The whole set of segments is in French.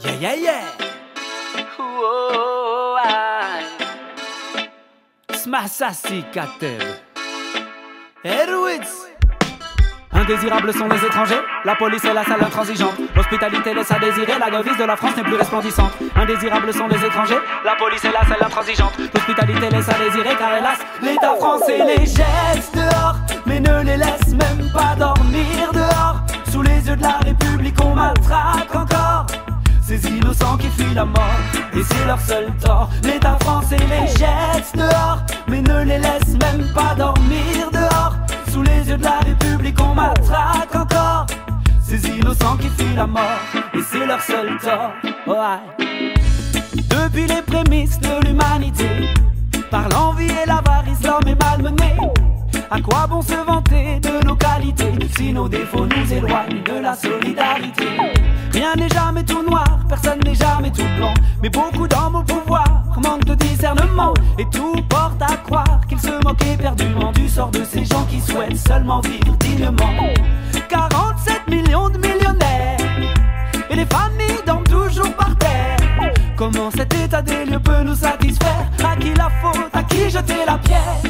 Yeah, yeah, yeah. Whoa, Smassassi Kateb. Erwitz. Indésirables sont les étrangers, la police est la sale intransigeante. L'hospitalité laisse à désirer, la devise de la France n'est plus resplendissante. Indésirables sont les étrangers, la police est la sale intransigeante. L'hospitalité laisse à désirer, car hélas, l'État français les jette dehors, mais ne les laisse même pas dormir dehors. Sous les yeux de la République, on maltraite encore ces innocents qui fuient la mort, et c'est leur seul tort. L'État français les jette dehors, mais ne les laisse même pas dormir dehors. Sous les yeux de la République, on maltraite encore ces innocents qui fuient la mort, et c'est leur seul tort. Ouais. Depuis les prémices de l'humanité, par l'envie et l'avarice, l'homme est malmené. À quoi bon se vanter de nos qualités si nos défauts nous éloignent de la solidarité? Rien n'est jamais tout noir, personne n'est jamais tout blanc, mais beaucoup d'hommes au pouvoir manquent de discernement, et tout porte à croire qu'ils se moquent éperdument du sort de ces gens qui souhaitent seulement vivre dignement. 47 millions de millionnaires, et les familles dorment toujours par terre. Comment cet état des lieux peut nous satisfaire? À qui la faute? À qui jeter la pierre?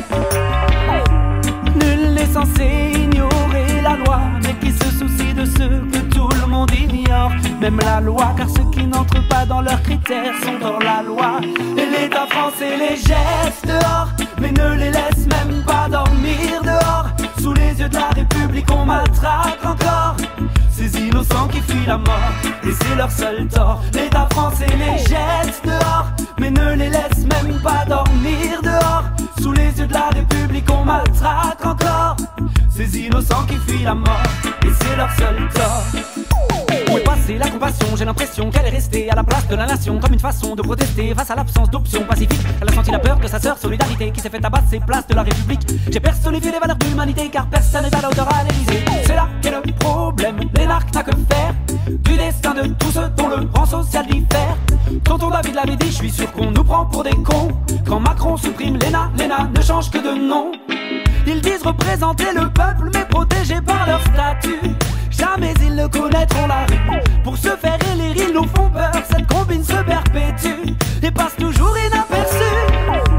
Nul n'est censé ignorer la loi, mais qui se soucie de ceux que tout le monde ignore. Même la loi, car ceux qui n'entrent pas dans leurs critères sont hors la loi. Et l'État français les jette dehors, mais ne les laisse même pas dormir dehors. Sous les yeux de la République, on maltraite encore ces innocents qui fuient la mort, et c'est leur seul tort. L'État français les jette dehors, mais ne les laisse même pas dormir dehors. Sous les yeux de la République, on maltraite encore ces innocents qui fuient la mort, et c'est leur seul tort. Où est passée la compassion? J'ai l'impression qu'elle est restée à la place de la nation, comme une façon de protester face à l'absence d'options pacifiques. Elle a senti la peur de sa sœur Solidarité, qui s'est fait abattre ses places de la République. J'ai personnifié les valeurs d'humanité, car personne n'est à la hauteur à l'Élysée. C'est là qu'est le problème, l'énarque n'a que faire du destin de tous ceux dont le rang social diffère. Tonton David l'avait dit, je suis sûr qu'on nous prend pour des cons. Quand Macron supprime l'ENA, l'ENA ne change que de nom. Ils disent représenter le peuple, mais protégés par leur statut. Jamais ils ne connaîtront la rue. Pour se faire élire, ils nous font peur. Cette combine se perpétue et passe toujours inaperçue.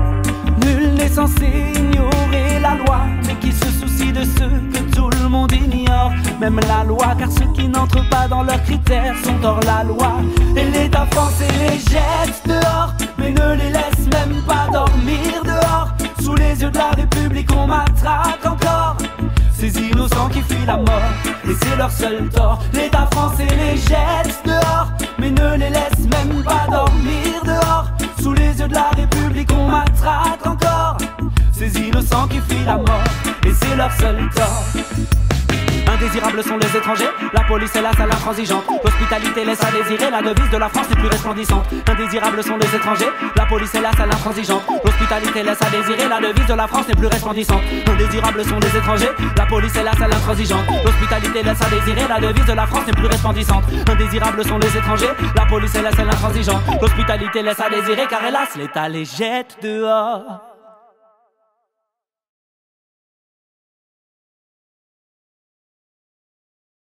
Nul n'est censé ignorer la loi, mais qui se soucie de ceux que tout le monde ignore. Même la loi, car ceux qui n'entrent pas dans leurs critères sont hors la loi. Et l'État français les jette dehors, mais ne les laisse même pas dormir dehors. Sous les yeux de la République, on maltraite encore ces innocents qui fuient la mort, et c'est leur seul tort. L'État français les jette dehors, mais ne les laisse même pas dormir dehors. Sous les yeux de la République, on maltraite encore ces innocents qui fuient la mort, et c'est leur seul tort. Indésirables sont les étrangers, la police est la sale intransigeante. L'hospitalité laisse à désirer, la devise de la France est plus resplendissante. Indésirables sont les étrangers, la police est la sale intransigeante. L'hospitalité laisse à désirer, la devise de la France est plus resplendissante. Indésirables sont les étrangers, la police est la sale intransigeante. L'hospitalité laisse à désirer, la devise de la France est plus resplendissante. Indésirables sont les étrangers, la police est la sale intransigeante. L'hospitalité laisse à désirer, car hélas, l'État les jette dehors.